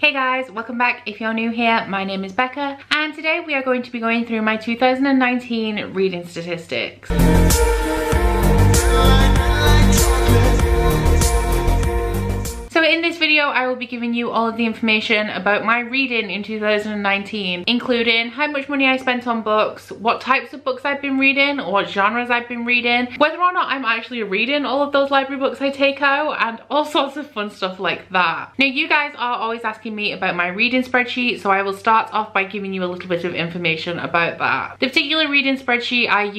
Hey guys, welcome back. If you're new here, my name is Becca and today we are going to be going through my 2019 reading statistics. So in this video, I will be giving you all of the information about my reading in 2019, including how much money I spent on books, what types of books I've been reading, what genres I've been reading, whether or not I'm actually reading all of those library books I take out, and all sorts of fun stuff like that. Now, you guys are always asking me about my reading spreadsheet, so I will start off by giving you a little bit of information about that. The particular reading spreadsheet I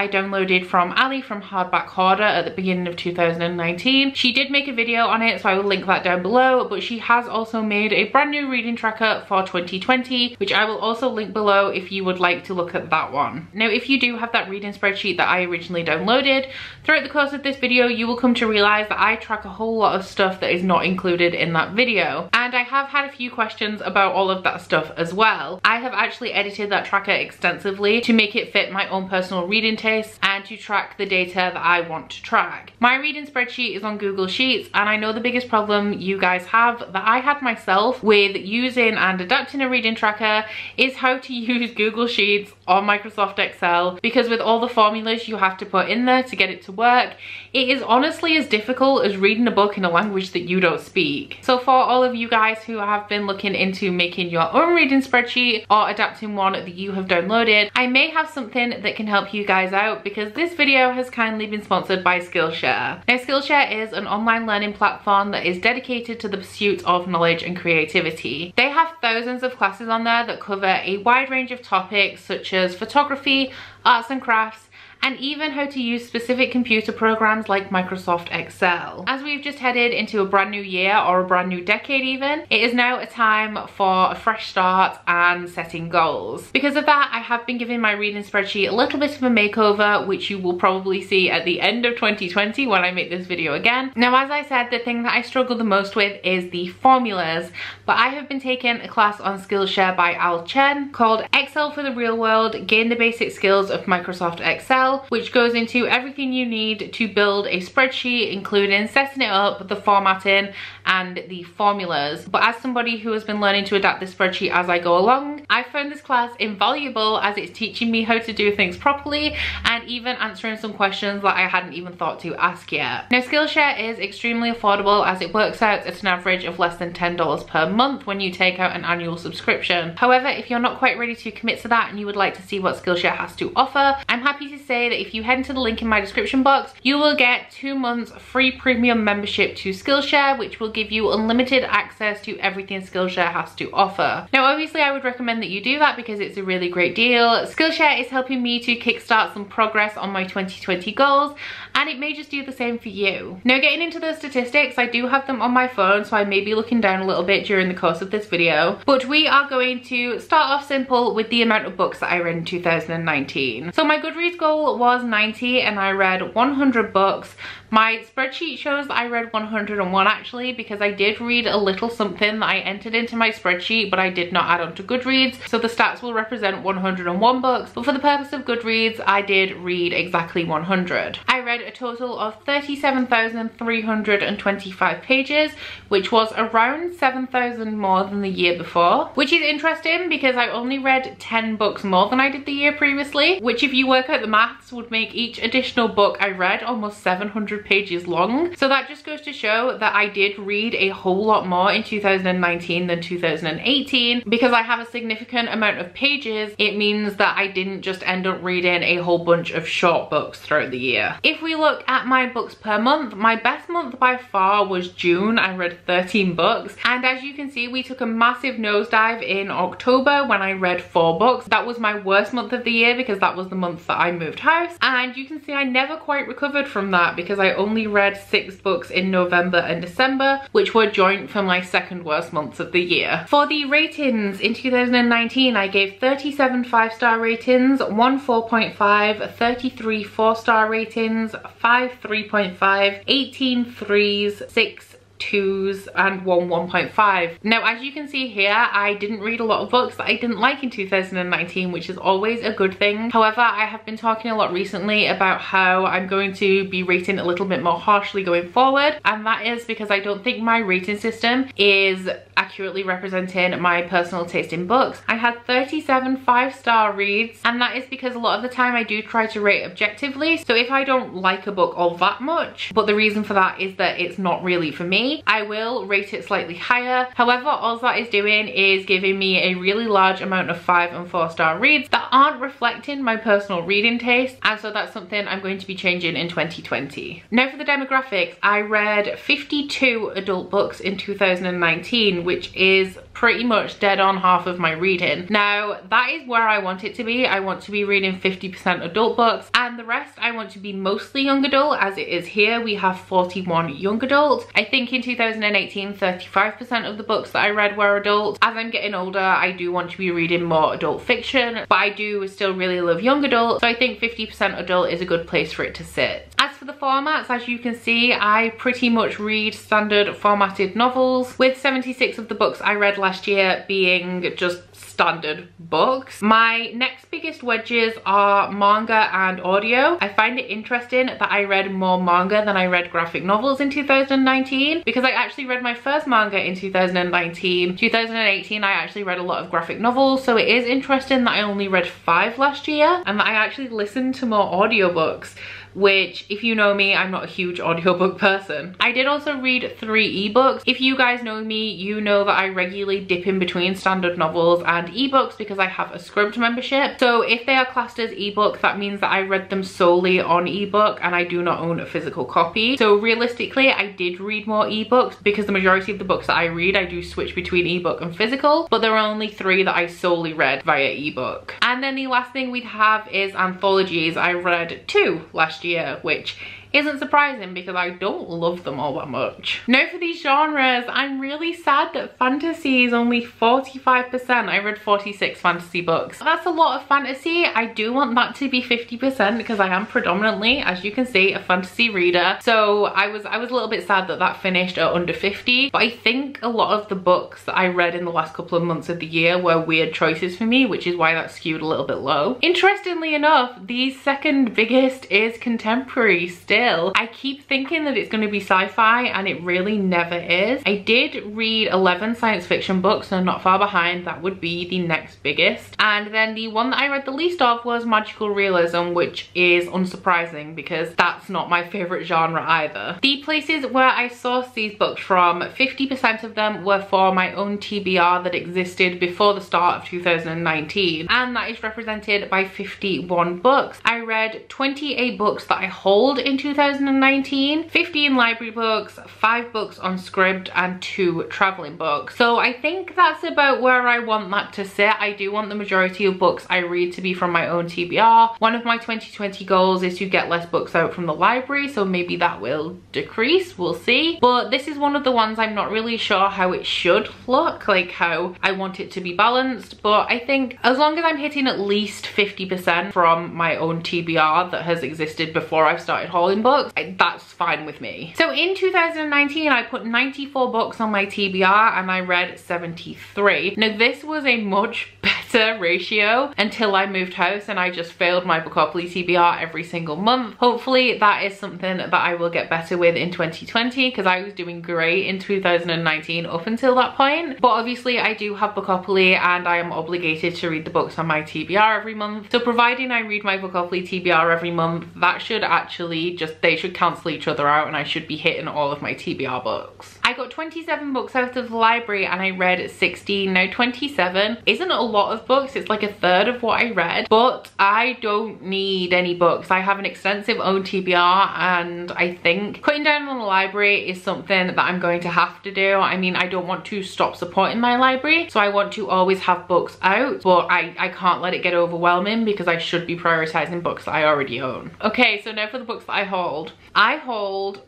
downloaded from Ali from Hardback Hoarder at the beginning of 2019. She did make a video on it, so I will link that down below, but she has also made a brand new reading tracker for 2020, which I will also link below if you would like to look at that one. Now, if you do have that reading spreadsheet that I originally downloaded, throughout the course of this video, you will come to realize that I track a whole lot of stuff that is not included in that video. And I have had a few questions about all of that stuff as well. I have actually edited that tracker extensively to make it fit my own personal reading tastes and to track the data that I want to track. My reading spreadsheet is on Google Sheets, and I know the biggest problem you guys have that I had myself with using and adapting a reading tracker is how to use Google Sheets or Microsoft Excel, because with all the formulas you have to put in there to get it to work, it is honestly as difficult as reading a book in a language that you don't speak. So for all of you guys who have been looking into making your own reading spreadsheet or adapting one that you have downloaded, I may have something that can help you guys out, because this video has kindly been sponsored by Skillshare. Now, Skillshare is an online learning platform that is dedicated to the pursuit of knowledge and creativity. They have thousands of classes on there that cover a wide range of topics such as photography, arts and crafts, and even how to use specific computer programs like Microsoft Excel. As we've just headed into a brand new year, or a brand new decade even, it is now a time for a fresh start and setting goals. Because of that, I have been giving my reading spreadsheet a little bit of a makeover, which you will probably see at the end of 2020 when I make this video again. Now, as I said, the thing that I struggle the most with is the formulas, but I have been taking a class on Skillshare by Al Chen called Excel for the Real World, Gain the Basic Skills of Microsoft Excel, which goes into everything you need to build a spreadsheet, including setting it up, the formatting, and the formulas. But as somebody who has been learning to adapt this spreadsheet as I go along, I found this class invaluable as it's teaching me how to do things properly and even answering some questions that I hadn't even thought to ask yet. Now, Skillshare is extremely affordable as it works out at an average of less than $10 per month when you take out an annual subscription. However, if you're not quite ready to commit to that and you would like to see what Skillshare has to offer, I'm happy to say that if you head into the link in my description box, you will get 2 months free premium membership to Skillshare, which will give you unlimited access to everything Skillshare has to offer. Now, obviously, I would recommend that you do that because it's a really great deal. Skillshare is helping me to kickstart some progress on my 2020 goals, and it may just do the same for you. Now, getting into those statistics, I do have them on my phone, so I may be looking down a little bit during the course of this video, but we are going to start off simple with the amount of books that I read in 2019. So my Goodreads goal was 90 and I read 100 books. My spreadsheet shows that I read 101 actually, because I did read a little something that I entered into my spreadsheet but I did not add on to Goodreads, so the stats will represent 101 books, but for the purpose of Goodreads I did read exactly 100. I read a total of 37,325 pages, which was around 7,000 more than the year before, which is interesting because I only read 10 books more than I did the year previously, which if you work out the maths would make each additional book I read almost 700 pages long. So that just goes to show that I did read a whole lot more in 2019 than 2018. Because I have a significant amount of pages, it means that I didn't just end up reading a whole bunch of short books throughout the year. If we look at my books per month, my best month by far was June. I read 13 books, and as you can see, we took a massive nosedive in October when I read 4 books. That was my worst month of the year because that was the month that I moved house, and you can see I never quite recovered from that because I only read 6 books in November and December, which were joint for my second worst months of the year. For the ratings in 2019, I gave 37 5-star ratings, 1 4.5, 33 4-star ratings, 5 3.5, 18 3s, 6 2s and one 1.5. Now, as you can see here, I didn't read a lot of books that I didn't like in 2019, which is always a good thing. However, I have been talking a lot recently about how I'm going to be rating a little bit more harshly going forward, and that is because I don't think my rating system is accurately representing my personal taste in books. I had 37 5-star reads, and that is because a lot of the time I do try to rate objectively. So if I don't like a book all that much, but the reason for that is that it's not really for me, I will rate it slightly higher. However, all that is doing is giving me a really large amount of 5 and 4-star reads that aren't reflecting my personal reading taste, and so that's something I'm going to be changing in 2020. Now for the demographics, I read 52 adult books in 2019, which is pretty much dead on half of my reading. Now that is where I want it to be. I want to be reading 50% adult books, and the rest I want to be mostly young adult, as it is here we have 41 young adults. I think in 2018 35% of the books that I read were adult. As I'm getting older, I do want to be reading more adult fiction, but I do still really love young adult, so I think 50% adult is a good place for it to sit. As for the formats, as you can see, I pretty much read standard formatted novels, with 76 of the books I read last year being just standard books. My next biggest wedges are manga and audio. I find it interesting that I read more manga than I read graphic novels in 2019, because I actually read my first manga in 2019. 2018 I actually read a lot of graphic novels, so it is interesting that I only read 5 last year and that I actually listened to more audiobooks, which, if you know me, I'm not a huge audiobook person. I did also read 3 ebooks. If you guys know me, you know that I regularly dip in between standard novels and ebooks because I have a Scribd membership. So if they are classed as ebooks, that means that I read them solely on ebook and I do not own a physical copy. So realistically, I did read more ebooks because the majority of the books that I read, I do switch between ebook and physical, but there are only 3 that I solely read via ebook. And then the last thing we'd have is anthologies. I read 2 last year, which isn't surprising because I don't love them all that much. Now for these genres, I'm really sad that fantasy is only 45%. I read 46 fantasy books. That's a lot of fantasy. I do want that to be 50% because I am predominantly, as you can see, a fantasy reader. So I was a little bit sad that that finished at under 50, but I think a lot of the books that I read in the last couple of months of the year were weird choices for me, which is why that skewed a little bit low. Interestingly enough, the second biggest is contemporary still. I keep thinking that it's going to be sci-fi and it really never is. I did read 11 science fiction books, so not far behind. That would be the next biggest. And then the one that I read the least of was magical realism, which is unsurprising because that's not my favorite genre either. The places where I sourced these books from, 50% of them were for my own TBR that existed before the start of 2019, and that is represented by 51 books. I read 28 books that I hold in 2019, 15 library books, 5 books on Scribd, and 2 traveling books. So I think that's about where I want that to sit. I do want the majority of books I read to be from my own TBR. One of my 2020 goals is to get less books out from the library, so maybe that will decrease, we'll see. But this is one of the ones I'm not really sure how it should look, like how I want it to be balanced, but I think as long as I'm hitting at least 50% from my own TBR that has existed before I've started hauling books, that's fine with me. So in 2019 I put 94 books on my TBR and I read 73. Now this was a much better ratio until I moved house and I just failed my Bookopoly TBR every single month. Hopefully that is something that I will get better with in 2020 because I was doing great in 2019 up until that point. But obviously I do have Bookopoly and I am obligated to read the books on my TBR every month. So providing I read my Bookopoly TBR every month, that should actually just, they should cancel each other out and I should be hitting all of my TBR books. I got 27 books out of the library and I read 16. Now 27 isn't a lot of books, it's like a third of what I read, but I don't need any books. I have an extensive own TBR and I think cutting down on the library is something that I'm going to have to do. I mean, I don't want to stop supporting my library, so I want to always have books out, but I can't let it get overwhelming because I should be prioritizing books that I already own. Okay, so now for the books that I hold. I hold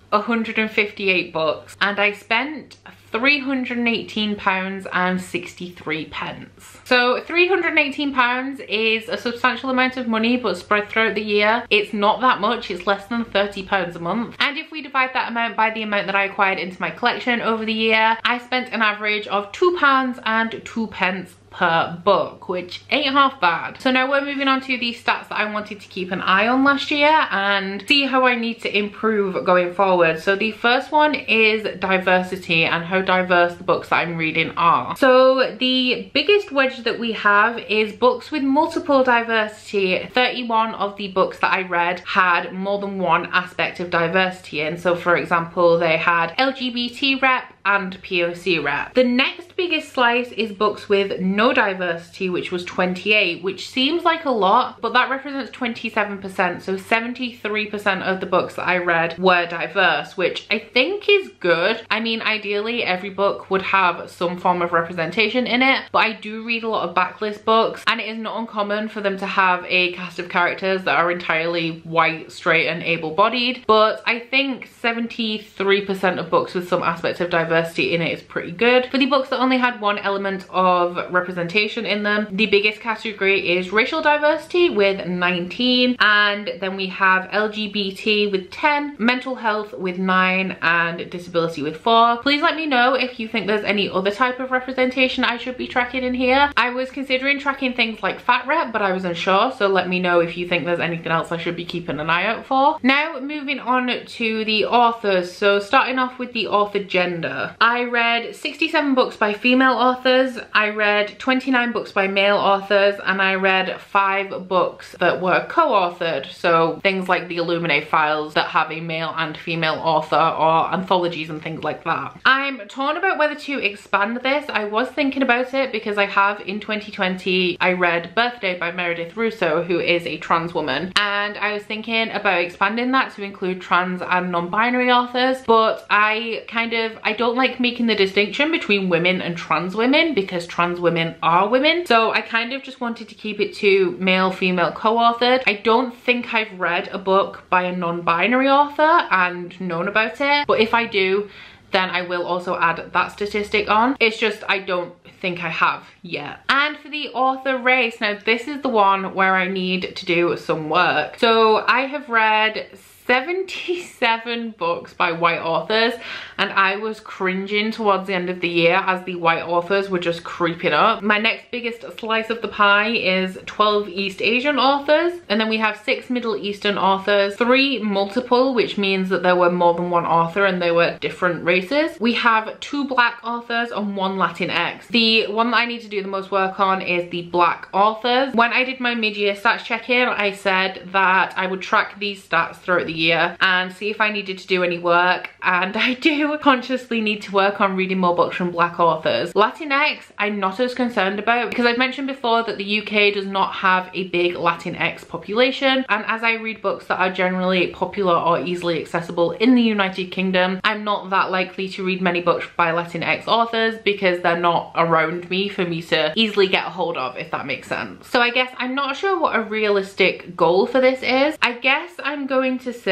158 books and I spent £318.63. So £318 is a substantial amount of money, but spread throughout the year, it's not that much. It's less than £30 a month. And if we divide that amount by the amount that I acquired into my collection over the year, I spent an average of £2.02 per book, which ain't half bad. So now we're moving on to the stats that I wanted to keep an eye on last year and see how I need to improve going forward. So the first one is diversity and how diverse the books that I'm reading are. So the biggest wedge that we have is books with multiple diversity. 31 of the books that I read had more than one aspect of diversity, and so for example they had LGBT rep and POC rep. The next biggest slice is books with no diversity, which was 28, which seems like a lot, but that represents 27%. So 73% of the books that I read were diverse, which I think is good. I mean, ideally every book would have some form of representation in it, but I do read a lot of backlist books and it is not uncommon for them to have a cast of characters that are entirely white, straight and able-bodied. But I think 73% of books with some aspect of diversity in it is pretty good. For the books that only had one element of representation in them, the biggest category is racial diversity with 19, and then we have LGBT with 10, mental health with 9, and disability with 4. Please let me know if you think there's any other type of representation I should be tracking in here. I was considering tracking things like fat rep, but I was unsure, so let me know if you think there's anything else I should be keeping an eye out for. Now moving on to the authors. So starting off with the author gender. I read 67 books by female authors, I read 29 books by male authors, and I read 5 books that were co-authored. So things like the Illumicrate files that have a male and female author, or anthologies and things like that. I'm torn about whether to expand this. I was thinking about it because I have in 2020, I read Birthday by Meredith Russo, who is a trans woman, and I was thinking about expanding that to include trans and non-binary authors, but I don't like making the distinction between women and trans women because trans women are women. So I kind of just wanted to keep it to male, female, co-authored. I don't think I've read a book by a non-binary author and known about it, but if I do, then I will also add that statistic on. It's just I don't think I have yet. And for the author race, now this is the one where I need to do some work. So I have read 77 books by white authors, and I was cringing towards the end of the year as the white authors were just creeping up. My next biggest slice of the pie is 12 East Asian authors, and then we have 6 Middle Eastern authors, 3 multiple, which means that there were more than one author and they were different races. We have 2 black authors and 1 Latinx. The one that I need to do the most work on is the black authors. When I did my mid-year stats check-in, I said that I would track these stats throughout the year and see if I needed to do any work, and I do consciously need to work on reading more books from black authors. Latinx I'm not as concerned about because I've mentioned before that the UK does not have a big Latinx population, and as I read books that are generally popular or easily accessible in the United Kingdom, I'm not that likely to read many books by Latinx authors because they're not around me for me to easily get a hold of, if that makes sense. So I guess I'm not sure what a realistic goal for this is. I guess I'm going to say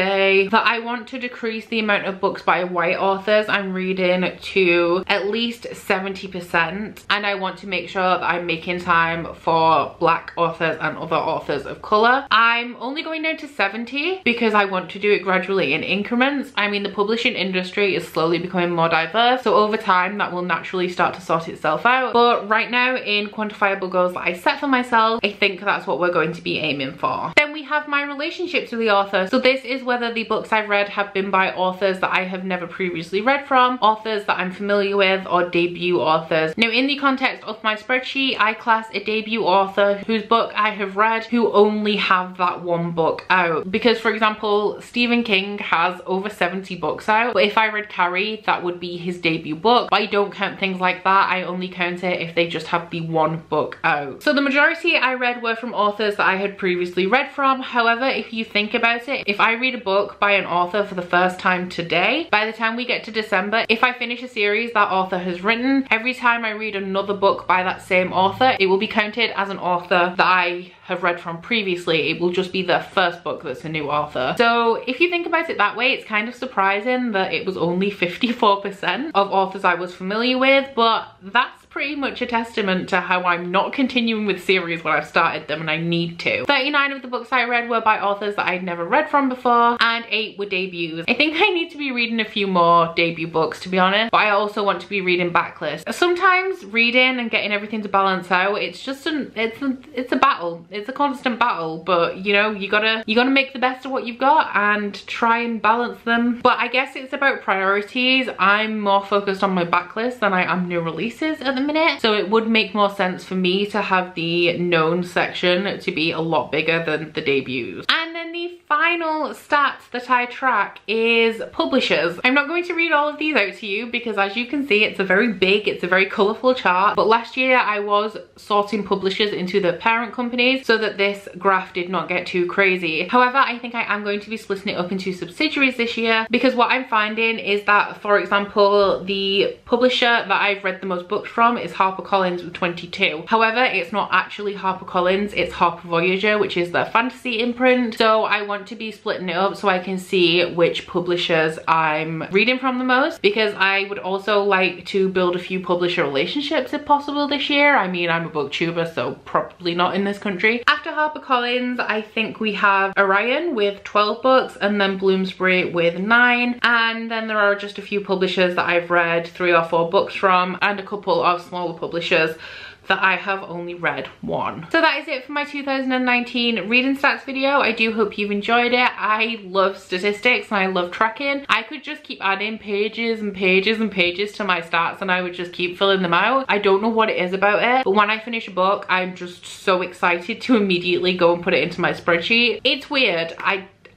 that I want to decrease the amount of books by white authors I'm reading to at least 70%, and I want to make sure that I'm making time for black authors and other authors of colour. I'm only going down to 70 because I want to do it gradually in increments. I mean, the publishing industry is slowly becoming more diverse, so over time that will naturally start to sort itself out, but right now in quantifiable goals that I set for myself, I think that's what we're going to be aiming for. Then we have my relationship to the author. So this is whether the books I've read have been by authors that I have never previously read from, authors that I'm familiar with, or debut authors. Now in the context of my spreadsheet, I class a debut author whose book I have read who only have that one book out, because for example Stephen King has over 70 books out, but if I read Carrie, that would be his debut book, but I don't count things like that. I only count it if they just have the one book out. So the majority I read were from authors that I had previously read from, from. However, if you think about it, if I read a book by an author for the first time today, by the time we get to December, if I finish a series that author has written, every time I read another book by that same author, it will be counted as an author that I have read from previously. It will just be the first book that's a new author. So if you think about it that way, it's kind of surprising that it was only 54% of authors I was familiar with, but that's pretty much a testament to how I'm not continuing with series when I've started them and I need to. 39 of the books I read were by authors that I'd never read from before, and 8 were debuts. I think I need to be reading a few more debut books, to be honest, but I also want to be reading backlists. Sometimes reading and getting everything to balance out, it's just it's a battle. It's a constant battle, but you know, you gotta make the best of what you've got and try and balance them. But I guess it's about priorities. I'm more focused on my backlist than I am new releases at the minute, so it would make more sense for me to have the known section to be a lot bigger than the debuts. And then the final stat that I track is publishers. I'm not going to read all of these out to you because, as you can see, it's a very big, it's a very colourful chart, but last year I was sorting publishers into the parent companies so that this graph did not get too crazy. However, I think I am going to be splitting it up into subsidiaries this year, because what I'm finding is that, for example, the publisher that I've read the most books from is HarperCollins with 22. However, it's not actually HarperCollins, it's Harper Voyager, which is their fantasy imprint. So I want to be splitting it up so I can see which publishers I'm reading from the most, because I would also like to build a few publisher relationships if possible this year. I mean, I'm a booktuber, so probably not in this country. After HarperCollins, I think we have Orion with 12 books, and then Bloomsbury with 9, and then there are just a few publishers that I've read 3 or 4 books from, and a couple of smaller publishers that I have only read 1. So that is it for my 2019 reading stats video. I do hope you've enjoyed it. I love statistics and I love tracking. I could just keep adding pages and pages and pages to my stats and I would just keep filling them out. I don't know what it is about it, but when I finish a book, I'm just so excited to immediately go and put it into my spreadsheet. It's weird.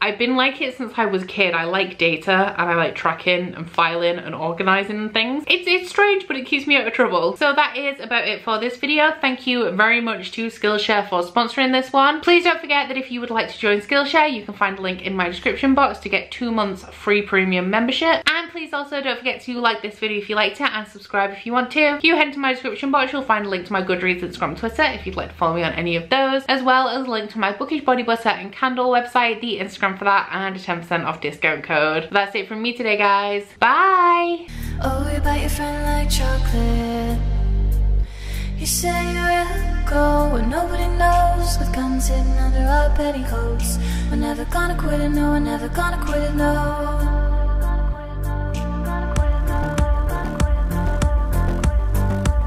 I've been like it since I was a kid. I like data and I like tracking and filing and organizing things. It's strange, but it keeps me out of trouble. So that is about it for this video. Thank you very much to Skillshare for sponsoring this one. Please don't forget that if you would like to join Skillshare, you can find a link in my description box to get 2 months free premium membership. And please also don't forget to like this video if you liked it and subscribe if you want to. If you head to my description box, you'll find a link to my Goodreads, Instagram, Twitter if you'd like to follow me on any of those, as well as a link to my Bookish body butter and candle website, the Instagram for that, and a 10% off discount code. That's it from me today, guys. Bye! Oh, you bite your friend like chocolate. You say you'll go where nobody knows, with guns hidden under our petticoats. We're never gonna quit it, no, we're never gonna quit it, no.